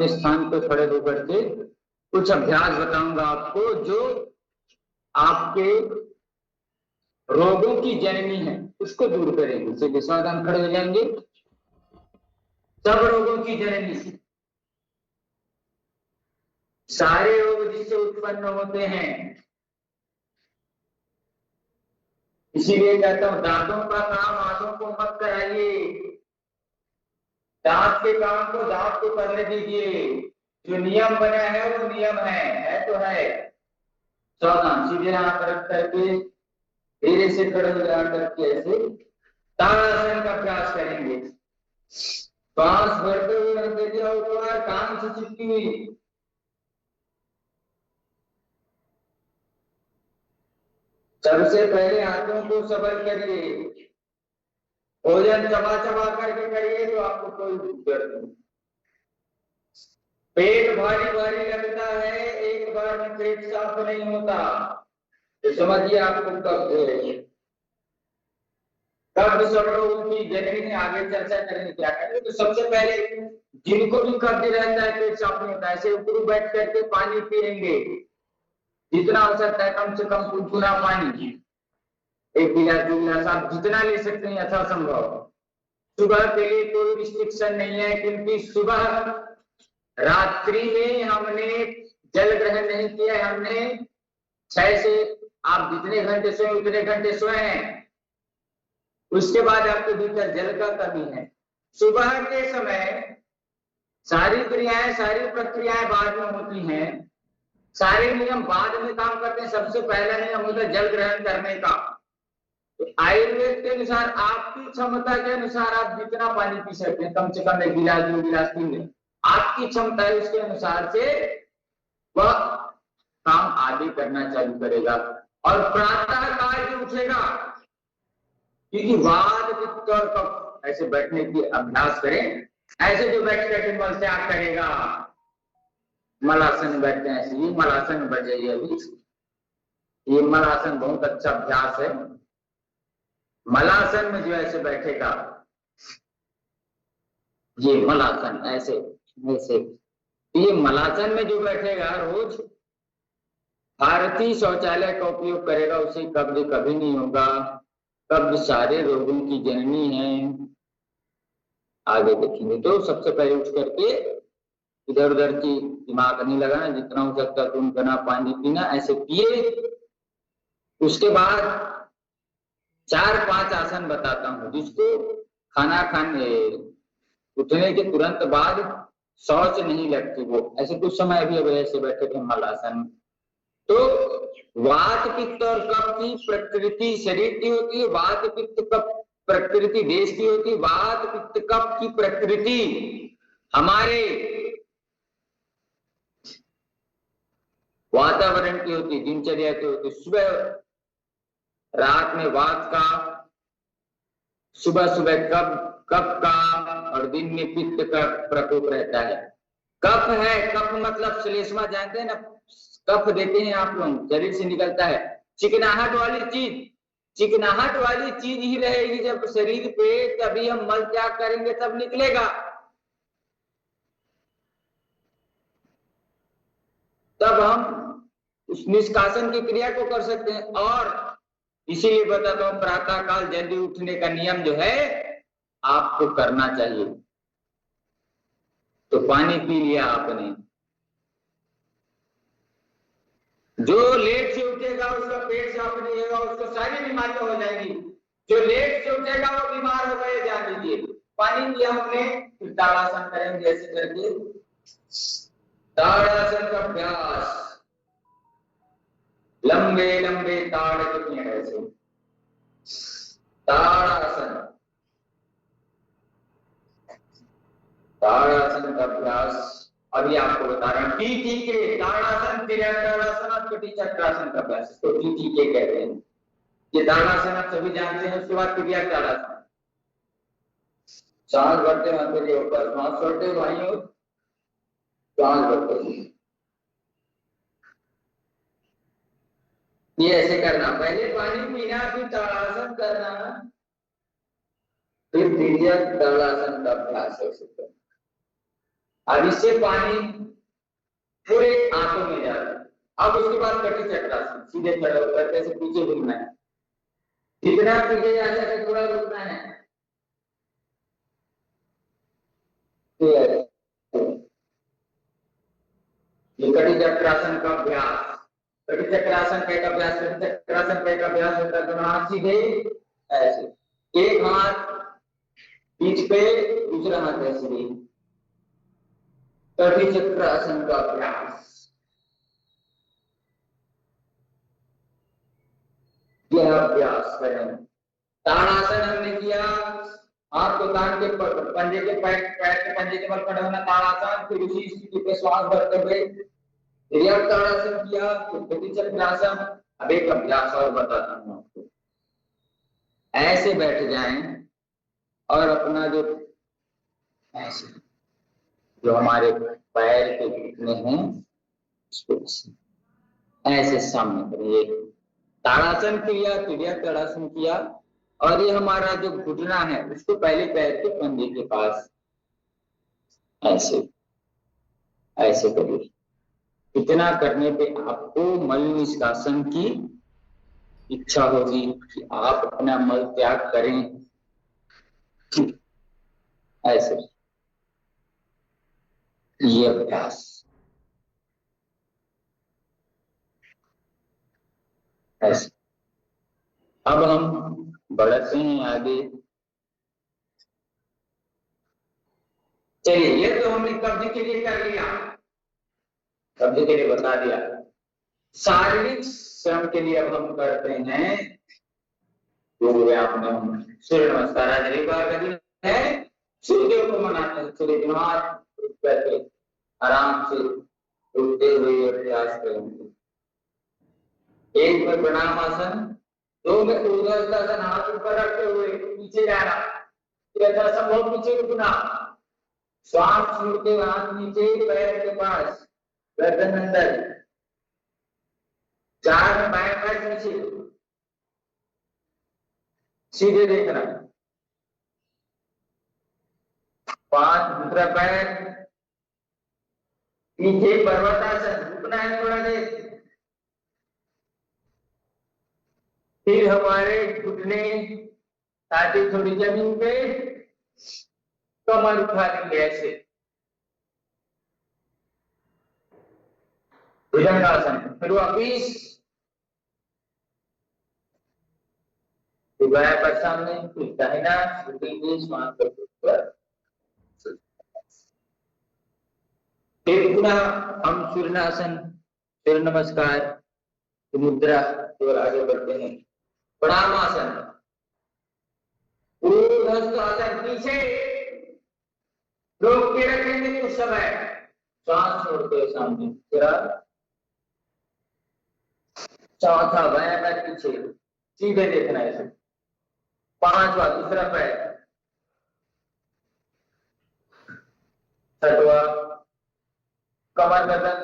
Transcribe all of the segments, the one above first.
इस स्थान पर खड़े होकर के कुछ अभ्यास बताऊंगा आपको जो आपके रोगों की जननी है उसको दूर करेंगे। सीधे सावधान खड़े हो जाएंगे। सब रोगों की जननी, सारे रोग जिससे उत्पन्न होते हैं। इसीलिए कहता हूं दांतों का काम आंखों को मत कराइए, दांत के काम को दांत को करने दीजिए। जो नियम बना है वो नियम है तो है। सावधान सीधे हाथ रख करके धीरे से खड़े हो जा करके ऐसे ताड़ासन का अभ्यास करेंगे। श्वास भरते हुए अंदर जाओ, कान से चिपकी हुई। सबसे पहले हाथों को सबल करिए। भोजन चबा चबा करके करिए तो आपको कोई दिक्कत नहीं। पेट भारी भारी लगता है, एक बार में पेट साफ नहीं होता, तो समझिए आपको कब्ज है। कब्ज सब लोगों की जननी में आगे चर्चा करेंगे क्या करेंगे। तो सबसे पहले जिनको भी कब्ज रहता है पेट साफ नहीं होता, ऐसे ऊपर बैठ करके पानी पिएंगे जितना हो सकता है, कम से कम गुनगुना पानी, 1 गिलास 2 गिलास आप जितना ले सकते हैं यथासंभव। सुबह के लिए कोई रिस्ट्रिक्शन नहीं है, क्योंकि सुबह रात्रि में हमने जल ग्रहण नहीं किया है। हमने 6 से आप जितने घंटे सोए उतने घंटे सोए हैं, उसके बाद आपके भीतर जल का कमी है। सुबह के समय सारी क्रियाएं सारी प्रक्रियाएं बाद में होती हैं, सारे नियम बाद में काम करते हैं। सबसे पहला नियम होता है जल ग्रहण करने का। तो आयुर्वेद के अनुसार आपकी क्षमता के अनुसार आप जितना पानी पी सकते हैं, कम से कम 1 गिलास 2 गिलास 3 गिलास, आपकी क्षमता है उसके अनुसार से वह काम आगे करना चालू करेगा। और प्रातः काल जो उठेगा, क्योंकि वात पित्त और कफ ऐसे बैठने की अभ्यास करें। ऐसे जो बैठ करके मल त्याग करेगा, मलासन में बैठते हैं, ऐसे ये मलासन में बैठ जाइए। अभी ये मलासन बहुत अच्छा अभ्यास है। मलासन में जो ऐसे बैठेगा, ये मलासन ऐसे ऐसे, ये मलासन में जो बैठेगा रोज भारतीय शौचालय का उपयोग करेगा, उसे कब्ज कभी नहीं होगा। कब्ज सारे रोगों की जननी है। आगे देखेंगे तो सबसे पहले उठ करके इधर उधर की दिमाग नहीं लगाना, जितना हो सकता है गुनगुना पानी पीना, ऐसे पिए। उसके बाद 4-5 आसन बताता हूं, जिसको खाना खाने उठने के तुरंत बाद शौच नहीं लगती, वो ऐसे कुछ समय अभी अभी ऐसे बैठे थे मलासन। तो वात पित्त और कफ की प्रकृति शरीर की होती है, वात पित्त कफ प्रकृति देश की होती है। वात पित्त कफ की प्रकृति हमारे वातावरण की होती है, दिनचर्या की होती है। सुबह रात में वात का, सुबह सुबह कफ का, और दिन में पित्त का प्रकोप रहता है। कफ है, कफ मतलब श्लेष्मा जानते हैं ना, कफ देते हैं आप लोग, शरीर से निकलता है। चिकनाहट वाली चीज, चिकनाहट वाली चीज ही रहेगी जब शरीर पे, तभी हम मल त्याग करेंगे तब निकलेगा, तब हम उस निष्कासन की क्रिया को कर सकते हैं। और इसीलिए बताता हूं प्रातः काल जल्दी उठने का नियम जो है आपको करना चाहिए। तो पानी पी लिया आपने, जो लेट से उठेगा उसका पेट साफ नहीं होगा, उसको सारी बीमारियां हो जाएंगी। जो लेट से उठेगा वो बीमार हो गए, जान लीजिए। पानी पिया हमने, फिर ताड़ासन करेंगे ऐसे करके, ताड़ासन का अभ्यास। लंबे लंबे ताड़ कितने ऐसे, ताड़ासन, ताड़ासन का अभ्यास अभी आपको बता रहा हूं। टी के ताड़ासन, त्रियांगासन और कटी चक्रासन का अभ्यास, इसको टी के कहते हैं। ये ताड़ासन आप सभी जानते हैं। उसके बाद क्रिया ताड़ासन, सांस भरते माथे के ऊपर, सांस छोड़ते भाइयों, सांस भरते, ये ऐसे करना। पहले पानी पीना, फिर ताड़ासन करना, फिर क्रिया ताड़ासन का अभ्यास ऐसे करना। अब इससे पानी पूरे आंखों में जा रहा है। अब उसके बाद कटी चक्रासन, सीधे खड़े होकर कैसे पीछे घूमना है, जितना पीछे जा सके थोड़ा रुकना है। ये कटी चक्रासन का अभ्यास, कटी चक्रासन का एक अभ्यास, कटी चक्रासन का एक अभ्यास होता है दोनों हाथ सीधे ऐसे, एक हाथ पीठ पे, दूसरा हाथ ऐसे, कटी चक्रासन का अभ्यास। यह अभ्यास करें। ताड़ासन हमने किया, हाथ को तान के पंजे के पैर के पंजे के बल खड़े होना ताड़ासन, फिर उसी स्थिति पे श्वास भरते हुए ताड़ासन किया, फिर कटी चक्रासन। अब एक अभ्यास और बताता हूं आपको, ऐसे बैठ जाएं और अपना जो ऐसे जो हमारे पैर के घुटने हैं उसको ऐसे सामने करिए, ताड़ासन किया, क्रिया ताड़ासन किया, और ये हमारा जो घुटना है उसको पहले पैर के पंजे के पास ऐसे ऐसे करिए। इतना करने पे आपको मल निष्कासन की इच्छा होगी कि आप अपना मल त्याग करें। ऐसे ये अभ्यास ऐसे। अब हम बढ़ते हैं आगे। चलिए, ये तो हमने कब्ज के लिए कर लिया, कब्ज के लिए बता दिया। शारीरिक श्रम के लिए अब हम करते हैं सूर्य नमस्कार। आज रविवार का दिन है, सूर्यदेव को मनाते हैं, सूर्य करके आराम से उठते हुए अभ्यास करेंगे। एक में प्रणाम आसन, दो में ऊर्ध्वाधर हाथ ऊपर रखते हुए पीछे जाना, यथासंभव पीछे रुकना, श्वास छोड़ते हाथ नीचे पैर के पास, गर्दन अंदर, 4 में बाएं पैर नीचे सीधे देखना, 5 दूसरा पैर पीछे पर्वतासन, रुकना है थोड़ा देर। फिर हमारे घुटने छाती थोड़ी जमीन पे, कमर उठा लेंगे ऐसे, भुजंगासन। फिर वापिस बाएं पैर सामने, फिर दाहिना, श्वास पर। फिर पुनः हम सूर्यासन, सूर्य नमस्कार मुद्रा और आगे बढ़ते हैं। प्रणाम आसन, आसन, पीछे रोक के रखेंगे कुछ समय, श्वास छोड़ते सामने, चौथा बायां पैर पीछे सीधे देखना है, 5वां दूसरा पैर, 6वां कमर गर्दन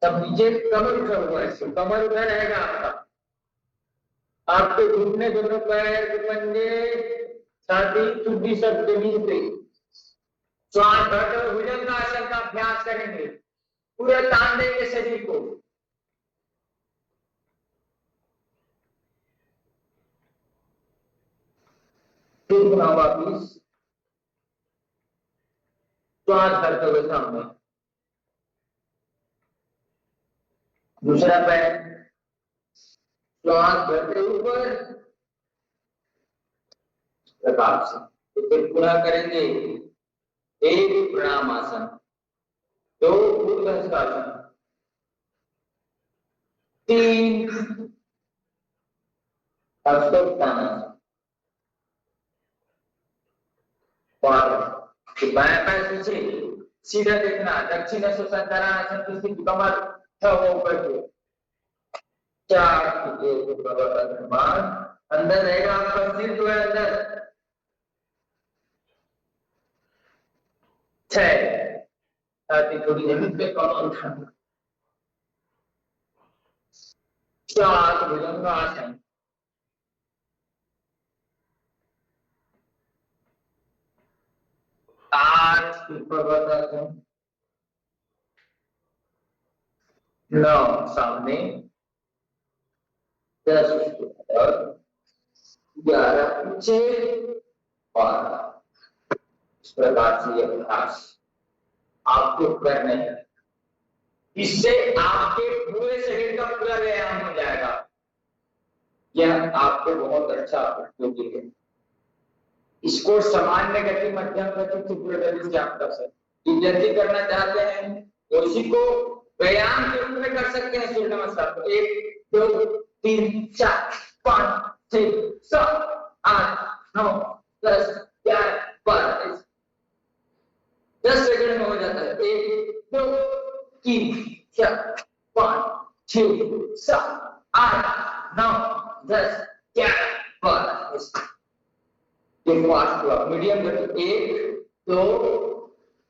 सब नीचे, कमर उठा हुआ है, कमर उठा रहेगा आपका, आपके घुटने दोनों पैर के पंजे छाती चुड्डी सब जमीन पे, श्वास भरते हुए भुजंगासन का अभ्यास करेंगे, पूरे तान देंगे शरीर को। फिर वापिस श्वास भरते हुए सामने, दूसरा पैर श्वास भरते ऊपर प्रकार से। तो फिर पुनः करेंगे, 1 प्रणाम आसन, 2 ऊर्ध्वाधर, 3 हस्तोत्थानासन, 4 बाएं पैर पीछे सीधा देखना, दक्षिण सुसंतरासन की स्थिति, कमर ऊपर की, 4 अंदर रहेगा आपका सिर जो है अंदर, 6 छाती थोड़ी जमीन पे, कमर उठाना, 7 भुजंगासन, 8 पर्वतासन, 9 सामने, 10 और 11 पीछे, 12। इस प्रकार से ये अभ्यास आपको करने हैं। इससे आपके पूरे शरीर का पूरा व्यायाम हो जाएगा। यह आपको बहुत अच्छा उपयोगी है। इसको सामान्य गति, मध्यम गति, तीव्र गति से आप कर सकते हैं। जल्दी करना चाहते हैं तो इसी को व्यायाम के रूप में कर सकते हैं। सूर्य नमस्कार को 1 2 3 4 5 6 7 8 9 10 11 12 10 सेकंड में हो जाता है। 1 2 3 4 5 6 7 8 9 10 11 12। फास्ट हुआ। मीडियम गति 1 2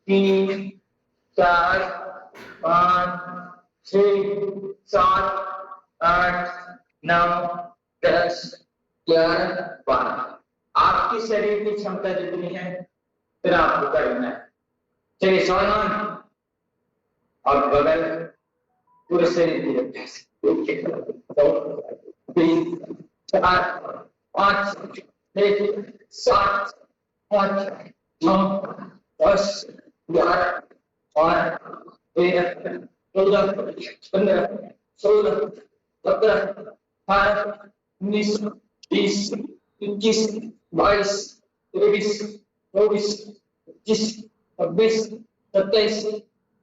3 4 5 6 7 8 9 10 11 12। आपकी शरीर की क्षमता जितनी है फिर आपको करना है। चलिए सावधान और बगल पूरे शरीर की अभ्यास। 3 4 5 6 7 8 9 10 11 12 13 14 15 16 17 18 19 20 21 22 23 24 25 26 27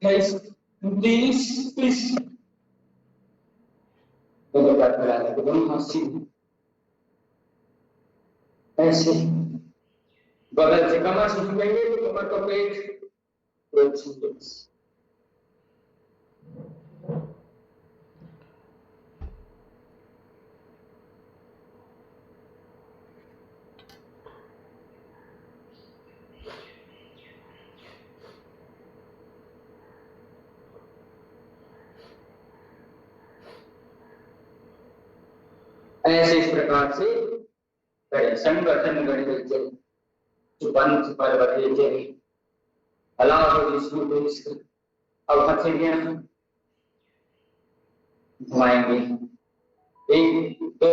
28 29 30। ऐसे बगल से कमर से झुकेंगे तो कमर का पेट ऐसे इस प्रकार से करें। संगठन गणित चुपन पर बदले अलाव जिसको तो इस अब हथेलियां घुमाएंगे। 1 2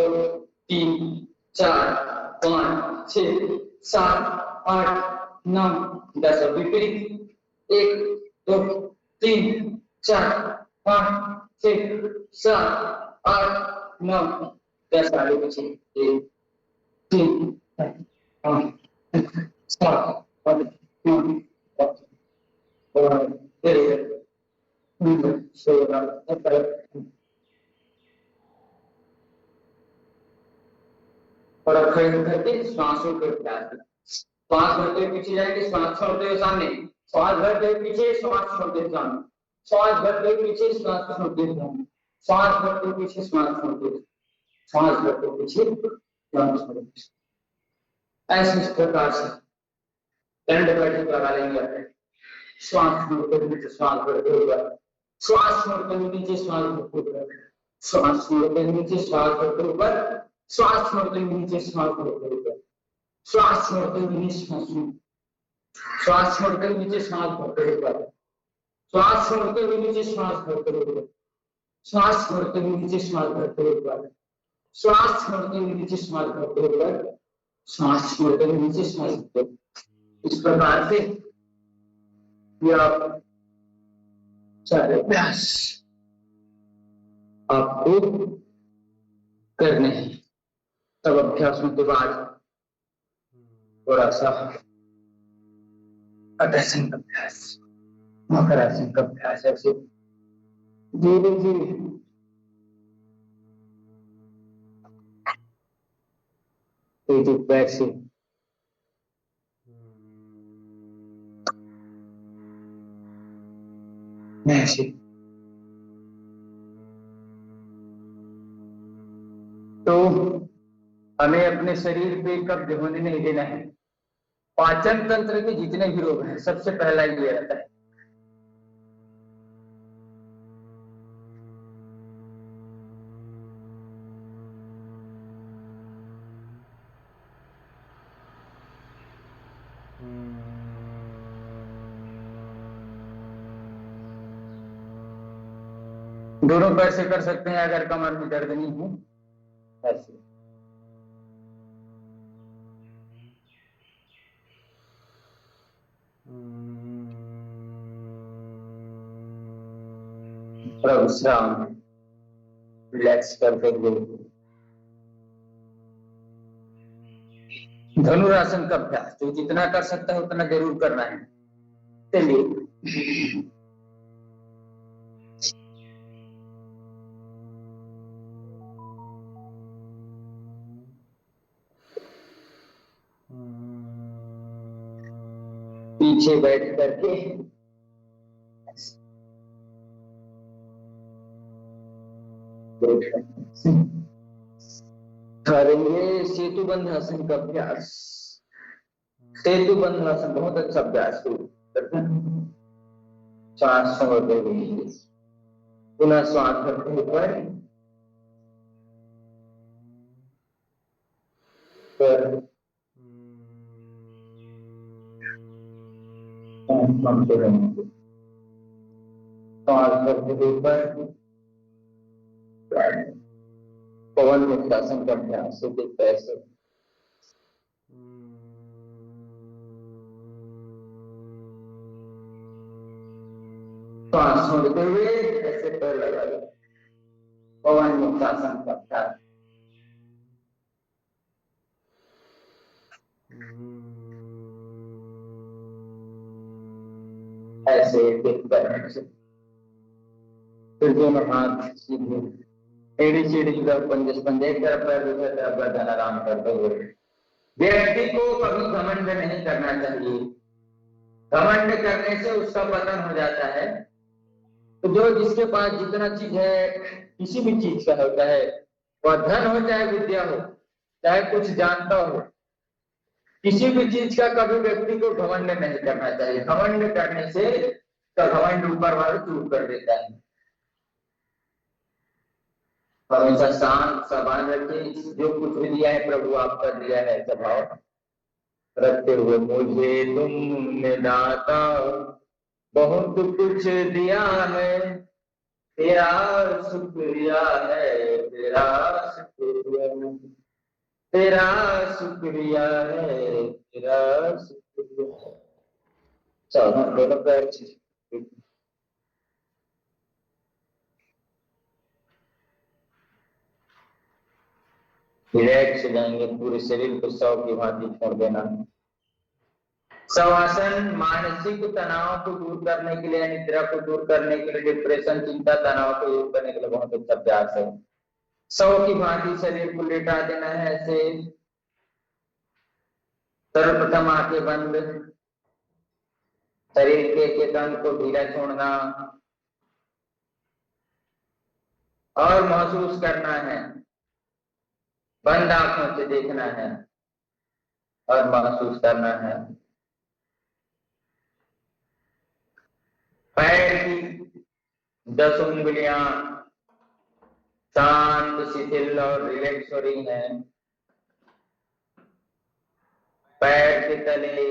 3 4 5 6 7 8 9 10। विपरीत 1 2 3 4 5 6 7 8 9 10। आगे पीछे 1 3 4 5 6 7 और करके श्वासों के अभ्यास। श्वास भरते हुए पीछे जाएंगे, श्वास छोड़ते हुए सामने, श्वास भरते हुए पीछे, श्वास छोड़ते हुए सामने, श्वास भरते हुए पीछे, श्वास छोड़ते हुए सामने, श्वास भरते हुए पीछे, श्वास छोड़ते हुए, श्वास भरते हुए पीछे, श्वास छोड़ते हुए। ऐसे इस प्रकार से दंड बैठक लगा लेंगे अपने। श्वास छोड़ते हुए नीचे, श्वास भरते हुए, श्वास छोड़ते हुए नीचे, श्वास भरते हुए, श्वास छोड़ते हुए नीचे, श्वास भरते हुए, श्वास छोड़ते हुए नीचे, श्वास भरते हुए, श्वास छोड़ते हुए नीचे, श्वास छोड़ते हुए नीचे, श्वास भरते हुए, श्वास छोड़ते हुए नीचे, श्वास भरते हुए, श्वास छोड़ते हुए नीचे, श्वास भरते हुए, श्वास छोड़ते हुए नीचे, श्वास भरते हुए, श्वास छोड़ते हुए नीचे, श्वास भरते हुए। इस प्रकार से यह सारे अभ्यास आपको करने हैं। तब अभ्यासों के बाद थोड़ा सा अभ्यासन का अभ्यास, मकरासन का अभ्यास, ऐसे धीरे धीरे पैर से ऐसे। तो हमें अपने शरीर पे कब्ज होने नहीं देना है। पाचन तंत्र के जितने भी रोग हैं सबसे पहला ये रहता है। दोनों पैर से कर सकते हैं अगर कमर में दर्द नहीं हो। ऐसे विश्राम, रिलैक्स करते हुए धनुरासन का अभ्यास जो जितना कर सकता है उतना जरूर करना है। चलिए पीछे बैठ करके करेंगे सेतु बंध आसन का अभ्यास। सेतु बंध आसन बहुत अच्छा अभ्यास करते हैं। श्वास छोड़ते हुए पुनः श्वास करते हुए श्वास करते हुए पवन मुक्तासन का अभ्यास कैसे श्वास छोड़ते हुए ऐसे पैर लगा लो। पवन मुक्तासन का अभ्यास ऐसे करने से फिर दोनों हाथ सीधे एड़ी सीढ़ी की तरफ पंजे पंजे एक तरफ पैर दूसरी तरफ गर्दन आराम करते हुए। व्यक्ति को कभी घमंड नहीं करना चाहिए। घमंड करने से उसका पतन हो जाता है। तो जो जिसके पास जितना चीज है किसी भी चीज का होता है, वह धन हो चाहे विद्या हो चाहे कुछ जानता हो, किसी भी चीज का कभी व्यक्ति को घमंड नहीं करना चाहिए। घमंड करने से घमंड ऊपर वाले चूर कर देता है। हमेशा शांत सामान रखिए। जो कुछ भी दिया है प्रभु आपका दिया है स्वभाव रखते हुए। मुझे तुमने दाता बहुत कुछ दिया है, तेरा शुक्रिया है, तेरा शुक्रिया, तेरा शुक्रिया है, तेरा शुक्रिया। चलो दोनों पैर रिलैक्स हो जाएंगे। पूरे शरीर को शव की भांति छोड़ देना। शवासन मानसिक तनाव को दूर करने के लिए, निद्रा को दूर करने के लिए, डिप्रेशन चिंता तनाव को दूर करने के लिए बहुत अच्छा अभ्यास है। शव की भांति शरीर को लेटा देना है ऐसे। सर्वप्रथम आंखें बंद, शरीर के चेतन को ढीला छोड़ना और महसूस करना है। बंद आंखों से देखना है और महसूस करना है। पैर की 10 उंगलियां शांत शिथिल और रिलैक्स हो रही हैं। पैर के तले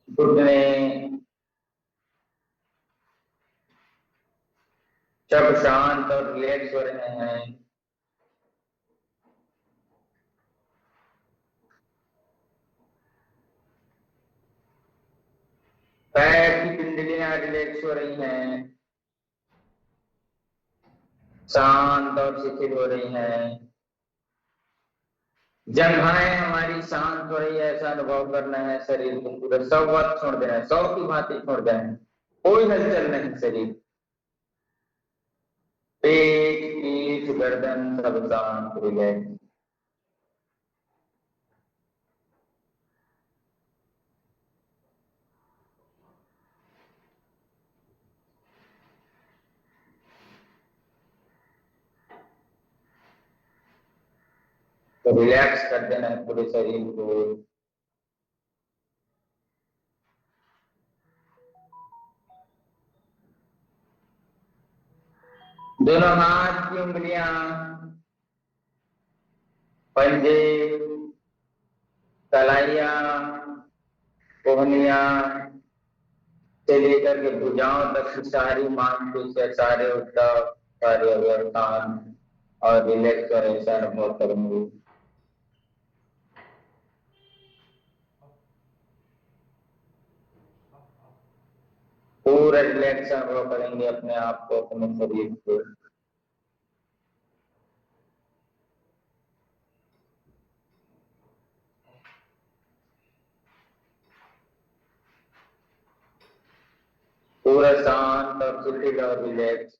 घुटने सब शांत और रिलैक्स हो रहे हैं। पैर की पिंडलियां रिलैक्स हो रही हैं, शांत और शिथिल हो रही हैं। जंघाएं हमारी शांत हो रही है ऐसा अनुभव करना है। शरीर को पूरा सववत छोड़ देना है, सौ की भांति छोड़ देना है। कोई हलचल नहीं। शरीर, पेट, पीठ, गर्दन सब शांत रिलैक्स। तो रिलैक्स कर देना है पूरे शरीर को। दोनों हाथ की उंगलियां, पंजे, कलाइयां, कोहनियां से लेकर के भुजाओं तक की सारी मांसपेशियां, सारे उद्दव, सारे अवस्थान और रिलैक्स और ऐसा अनुभव करेंगे। पूरा रिलैक्स अनुभव करेंगे अपने आप को, अपने शरीर को। पूरा शांत और चिल्ड और रिलैक्स।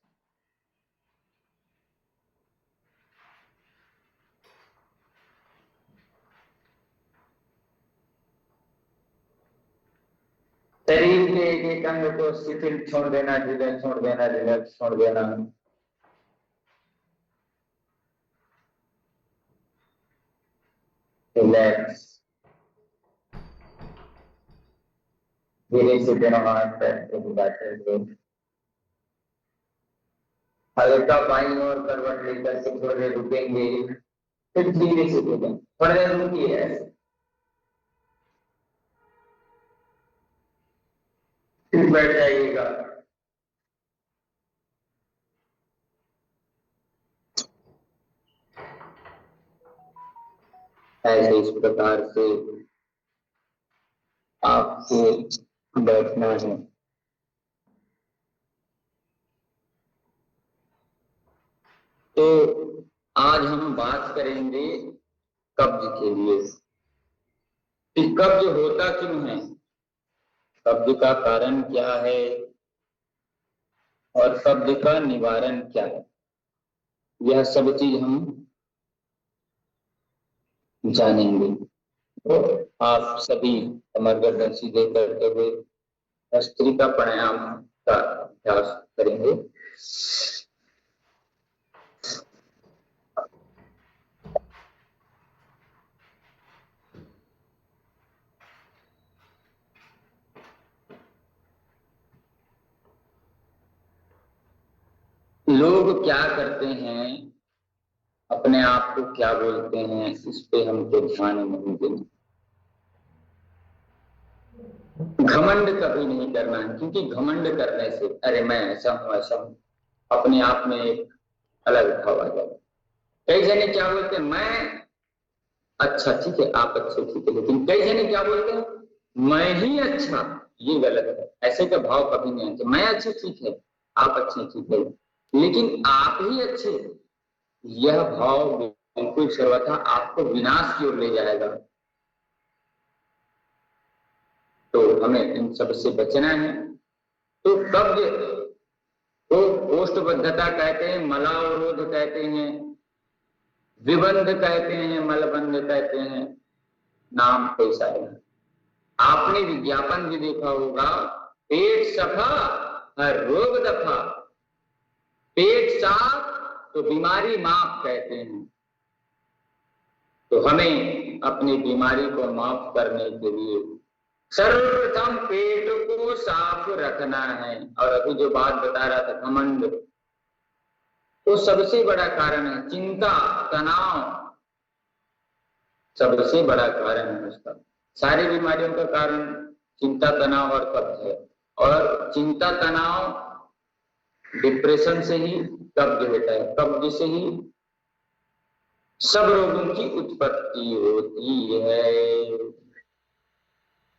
शरीर के एक एक अंग को शिथिल छोड़ देना, ढीला छोड़ देना, रिलैक्स छोड़ देना। रिलैक्स। धीरे से दोनों हाथ पैर को हिलाते हुए हल्का बाईं ओर करवट लेकर के थोड़ी देर रुकेंगे, फिर धीरे से रुकेंगे। थोड़ी देर रुकिए ऐसे, फिर बैठ जाइएगा। ऐसे इस प्रकार से आपको बैठना है। तो आज हम बात करेंगे कब्ज के लिए कि कब्ज होता क्यों है, कब्ज का कारण क्या है और कब्ज का निवारण क्या है। यह सब चीज हम जानेंगे। तो आप सभी कमर गर्दन सीधे करते हुए भस्त्रिका प्राणायाम का अभ्यास करेंगे। लोग क्या करते हैं, अपने आप को क्या बोलते हैं, इस पे हमको ध्यान नहीं देना। घमंड कभी नहीं करना है, क्योंकि घमंड करने से अरे मैं ऐसा हूं ऐसा हूं, अपने आप में एक अलग भाव आ जाएगा। कई जने क्या बोलते हैं, मैं अच्छा, ठीक है आप अच्छे ठीक है, लेकिन कई जने क्या बोलते हैं, मैं ही अच्छा। ये गलत है, ऐसे का भाव कभी नहीं आते। मैं अच्छा ठीक है, आप अच्छे ठीक है, लेकिन आप ही अच्छे, यह भाव बिल्कुल सर्वथा आपको विनाश की ओर ले जाएगा। तो हमें इन सब से बचना है। तो कब्ज को कोष्ठबद्धता कहते हैं, मलावरोध कहते हैं, विबंध कहते हैं, मलबंध कहते हैं, नाम कई सारे हैं। आपने विज्ञापन भी देखा होगा, पेट सफा हर रोग दफा। पेट साफ तो बीमारी माफ कहते हैं। तो हमें अपनी बीमारी को माफ करने के लिए सर्वप्रथम पेट को साफ रखना है। और अभी जो बात बता रहा था घमंड, तो सबसे बड़ा कारण है चिंता, तनाव, सबसे बड़ा कारण है उसका। सारी बीमारियों का कारण चिंता, तनाव और कब्ज है। और चिंता, तनाव, डिप्रेशन से ही कब्ज होता है, कब्ज से ही सब रोगों की उत्पत्ति होती है।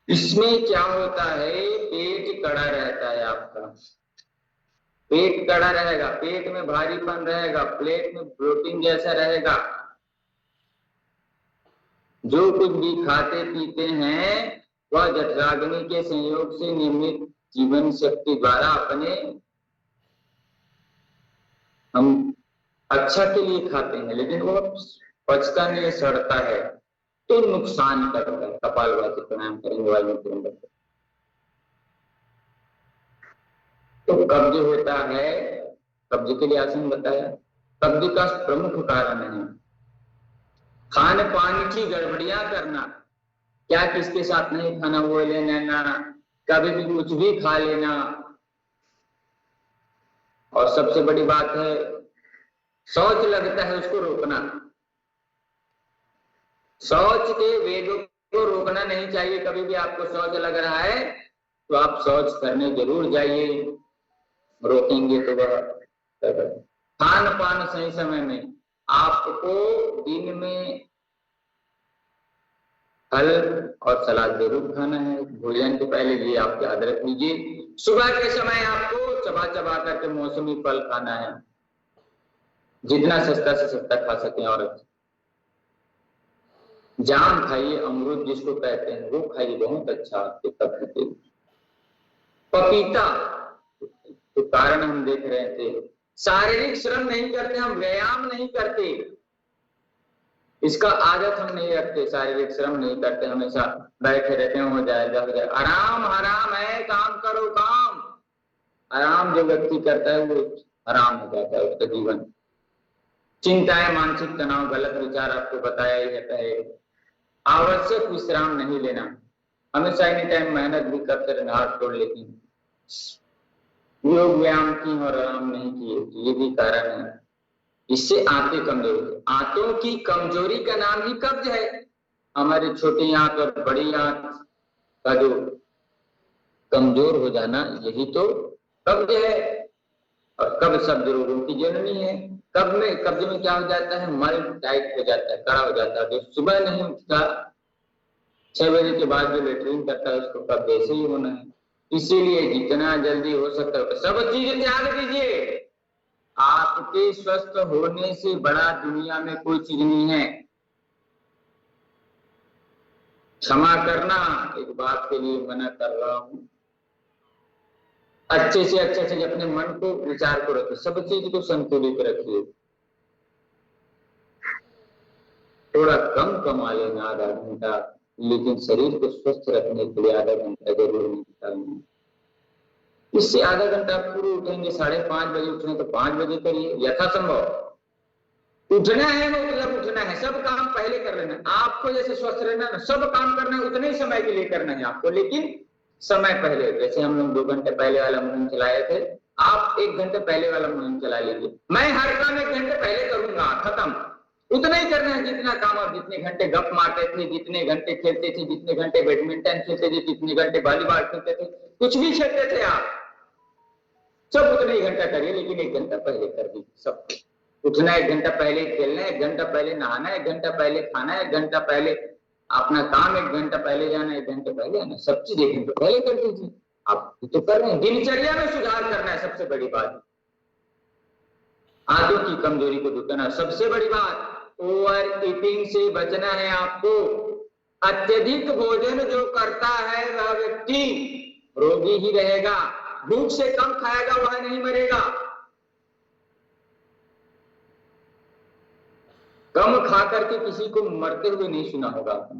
इसमें क्या होता है, पेट कड़ा रहता है आपका, पेट कड़ा रहेगा, पेट में भारीपन रहेगा, प्लेट में प्रोटीन जैसा रहेगा। जो कुछ भी खाते पीते हैं वह जठराग्नि के संयोग से निर्मित जीवन शक्ति द्वारा अपने हम अच्छा के लिए खाते हैं, लेकिन वह पचता नहीं, सड़ता है, तो नुकसान करता है। कपालभाति प्राणायाम करेंगे, वायुमंत्र। तो कब्ज होता है, कब्ज के लिए आसन बताया। कब्ज का प्रमुख कारण है खान पान की गड़बड़ियां करना। क्या किसके साथ नहीं खाना वो ले लेना, कभी भी कुछ भी खा लेना। और सबसे बड़ी बात है, शौच लगता है उसको रोकना। शौच के वेगों को रोकना नहीं चाहिए। कभी भी आपको शौच लग रहा है तो आप शौच करने जरूर जाइए, रोकेंगे तो वह। खान पान सही समय में, आपको दिन में फल और सलाद जरूर खाना है भोजन के पहले, ये आप याद रख लीजिए। सुबह के समय आपको चबा चबा करके मौसमी फल खाना है, जितना सस्ता से सस्ता खा सकें। और जाम खाइए, अमरूद जिसको कहते हैं वो खाइए, बहुत अच्छा आपके कब्ज के। पपीता, तो कारण हम देख रहे थे, शारीरिक श्रम नहीं करते, हम व्यायाम नहीं करते, इसका आदत हम नहीं रखते, शारीरिक श्रम नहीं करते, हमेशा बैठे रहते हैं, हो जाएगा हो जाएगा। आराम हराम है, काम करो काम। आराम जो व्यक्ति करता है वो हराम हो जाता है उसका जीवन। चिंताएं, मानसिक तनाव, गलत विचार आपको बताया ही रहता है। आवश्यक विश्राम नहीं लेना, हमेशा एनी टाइम मेहनत भी करते रहना, हाथ तोड़, लेकिन योग व्यायाम की और आराम नहीं किए, ये भी कारण है। इससे आंतें कमजोर होती, आंतों की कमजोरी का नाम ही कब्ज है। हमारी छोटी आंत और बड़ी आंत का जो कमजोर हो जाना, यही तो कब्ज है। और कब्ज सब रोगों की जननी है। कब्ज में क्या हो जाता है, मल टाइट हो जाता है, कड़ा हो जाता है, जो सुबह नहीं उठता, 6 बजे के बाद जो लेटरिन करता है उसको कब्ज ऐसे ही होना है। इसीलिए जितना जल्दी हो सकता है सब चीजें त्याग दीजिए। आपके स्वस्थ होने से बड़ा दुनिया में कोई चीज नहीं है। क्षमा करना, एक बात के लिए मना कर रहा हूं, अच्छे से अपने मन को, विचार को रखिए, सब चीज को संतुलित रखिए। थोड़ा कम कमा लेना आधा घंटा, लेकिन शरीर को स्वस्थ रखने के लिए आधा घंटा जरूर निकालना। इससे आधा घंटा पूरे उठेंगे, 5:30 बजे उठने तो 5 बजे करिए, यथासंभव। उठना है मतलब उठना है, सब काम पहले कर लेना। आपको जैसे स्वस्थ रहना है, सब काम करना है, उतने ही समय के लिए करना है आपको, लेकिन समय पहले। जैसे हम लोग 2 घंटे पहले वाला मुहिम चलाए थे, आप 1 घंटे पहले वाला मुहिम चला लीजिए। मैं हर काम 1 घंटे पहले करूंगा, खत्म। उतना ही करना है जितना काम आप जितने घंटे गप मारते थे, जितने घंटे खेलते थे, जितने घंटे बैडमिंटन खेलते थे, जितने घंटे वॉलीबॉल खेलते थे, कुछ भी खेलते थे आप, सब उतना ही घंटा करिए, लेकिन 1 घंटा पहले कर दीजिए सब। उठना 1 घंटा पहले, खेलना 1 घंटा पहले, नहाना 1 घंटा पहले, खाना 1 घंटा पहले, अपना काम 1 घंटा पहले जाना, 1 घंटे पहले आना, सब चीज 1 घंटे पहले कर दीजिए। आप तो कर रहे हैं। दिनचर्या में सुधार करना है, सबसे बड़ी बात। आंतों की कमजोरी को दूर करना, सबसे बड़ी बात। ओवर ईटिंग से बचना है आपको। अत्यधिक भोजन जो करता है वह व्यक्ति रोगी ही रहेगा। भूख से कम खाएगा वह नहीं मरेगा। कम खा करके किसी को मरते हुए नहीं सुना होगा आपने।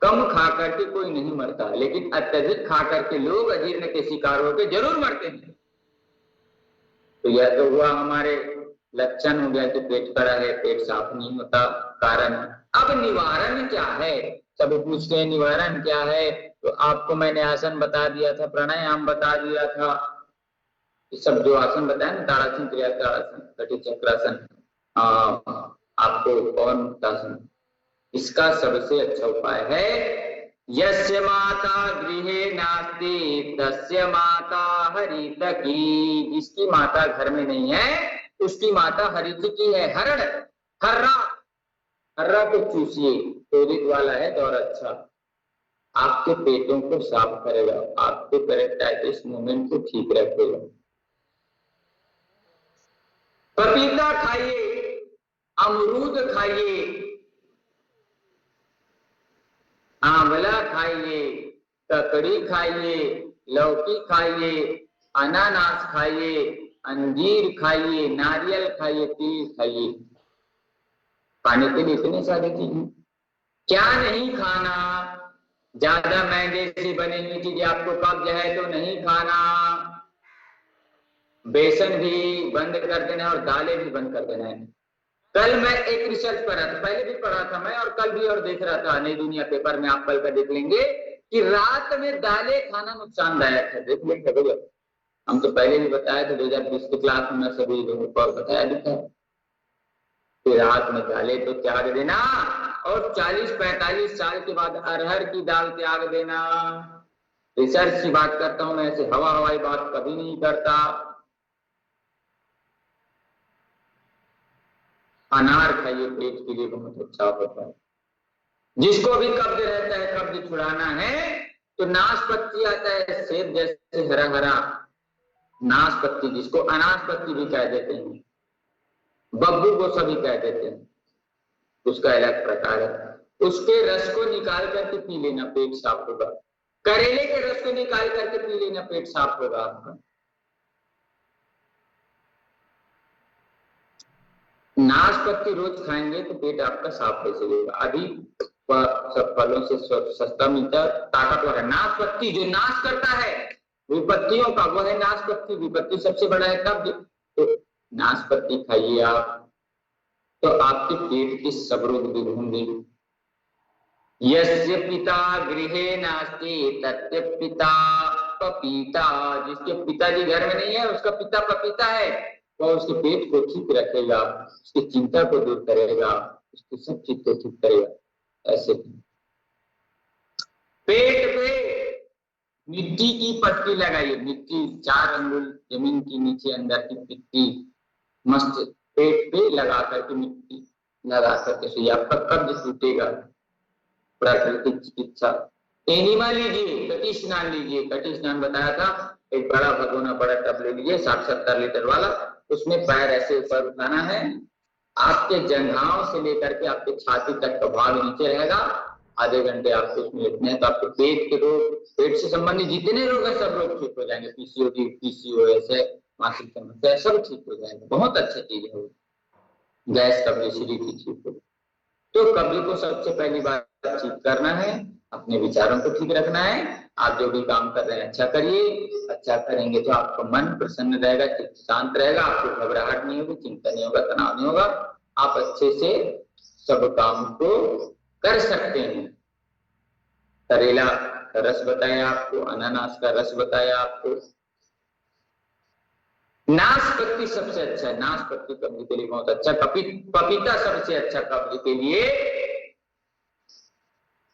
कम खा करके कोई नहीं मरता, लेकिन अत्यधिक खा करके लोग अजीर्ण के शिकार होकर जरूर मरते हैं। तो यह तो हुआ हमारे लक्षण हो गया कि पेट कड़ा है, पेट साफ नहीं होता, कारण। अब निवारण क्या है, सब पूछते हैं निवारण क्या है। तो आपको मैंने आसन बता दिया था, प्राणायाम बता दिया था, सब जो आसन बताया ना, ताड़ासन, त्रियासन, कटी चक्रासन, आपको कौन आसन, इसका सबसे अच्छा उपाय है यस्य माता गृहे नास्ति तस्य माता हरितकी। जिसकी माता घर में नहीं है उसकी माता हरितकी है। हरण, हर्रा, हर्रा को चूसिए, शोधित वाला है तो और अच्छा, आपके पेटों को साफ करेगा, आपके पेरेक्टाइटिस मूवमेंट को ठीक रखेगा। पपीता खाइए, अमरूद खाइए, आंवला खाइए, ककड़ी खाइए, लौकी खाइए, अनानास खाइए, अंजीर खाइए, नारियल खाइए, तिल खाइए। खाने के लिए इतने सारे चीजें, क्या नहीं खाना। ज्यादा मैदे से बनी हुई चीजें आपको कब्ज है तो नहीं खाना। बेसन भी बंद कर देना और दालें भी बंद कर देना है। कल मैं एक रिसर्च पढ़ा था, पहले भी पढ़ा था मैं और कल भी और देख रहा था नई दुनिया पेपर में, आप कल का देख लेंगे कि रात में दालें खाना नुकसानदायक है। देख लेंगे भैया, हम तो पहले भी बताया था 2020 की क्लास में, सभी लोगों को बताया भी था कि रात में दालें तो त्याग देना, और 40-45 साल के बाद अरहर की दाल त्याग देना। रिसर्च की बात करता हूं मैं, ऐसे हवाई बात कभी नहीं करता। अनार खाइए, पेट के लिए बहुत अच्छा होता है। जिसको भी कब्ज रहता है, कब्ज छुड़ाना है तो नाशपत्ती आता है, सेब जैसे हरा हरा नाशपत्ती, जिसको अनाशपत्ती भी कह देते हैं, बब्बू को सभी कह देते हैं, उसका अलग प्रकार है। उसके रस को निकाल करके पी लेना, पेट साफ होगा। करेले के रस को निकाल करके पी लेना, पेट साफ होगा आपका। नाशपत्ती रोज खाएंगे तो पेट आपका साफ हो जाएगा। अभी सब फलों से सस्ता मिलता है, ताकतवर है। नाशपत्ती जो नाश करता है विपत्तियों का, वो है नाशपत्ती। विपत्ति सबसे बड़ा है कब्ज, तो नाशपत्ती खाइए आप, तो आपके पेट के सब रोग दूर होंगे। यस्य पिता गृहे नास्ति तस्य पिता पपीता, जिसके पिताजी घर में नहीं है उसका पिता पपीता है। वह उसके पेट को ठीक रखेगा, उसकी चिंता को दूर करेगा, उसकी सब चीज को ठीक करेगा। ऐसे पेट पे मिट्टी की पट्टी लगाइए, मिट्टी 4 अंगुल जमीन के नीचे अंदर की मिट्टी मस्त पेट पे लगा करके, मिट्टी लगा करके सोइए, आपका कब्ज टूटेगा। प्राकृतिक चिकित्सा। एनिमा लीजिए, कटी स्नान लीजिए। कटी स्नान बताया था, एक बड़ा भगोना बड़ा टब ले लीजिए 60-70 लीटर वाला, उसमें पैर ऐसे ऊपर उठाना है, आपके जंघाओं से लेकर के आपके छाती तक का भाग नीचे रहेगा। आधे घंटे आपको उसमें लेटना है, तो आपके पेट के रोग, पेट से संबंधित जितने रोग है सब रोग ठीक हो जाएंगे। पीसीओडी, पीसीओएस है, मासिक समस्या, सब ठीक हो जाएंगे। बहुत अच्छा चीज है। गैस कब्ज की ठीक हो। तो कब्ज को सबसे पहली बात ठीक करना है, अपने विचारों को ठीक रखना है। आप जो भी काम कर रहे हैं अच्छा करिए, अच्छा करेंगे तो आपका मन प्रसन्न रहेगा, चित्त शांत रहेगा, आपको घबराहट नहीं होगी, चिंता नहीं होगा, तनाव नहीं होगा, आप अच्छे से सब काम को कर सकते हैं। करेला का रस बताया आपको, अनानास का रस बताया आपको। नाशपत्ती सबसे अच्छा है, नाशपत्ती कब्ज के लिए बहुत अच्छा। पपीता सबसे अच्छा कब्ज के लिए,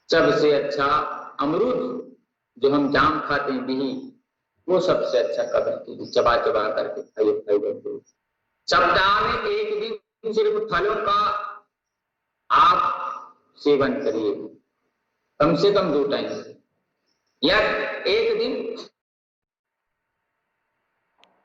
सबसे अच्छा अमरूद, जो हम जाम खाते हैं बिही, वो सबसे अच्छा कब्ज के लिए। चबा चबा करके खाइए। सप्ताह में 1 दिन सिर्फ फलों का आप सेवन करिए, कम से कम 2 टाइम, या 1 दिन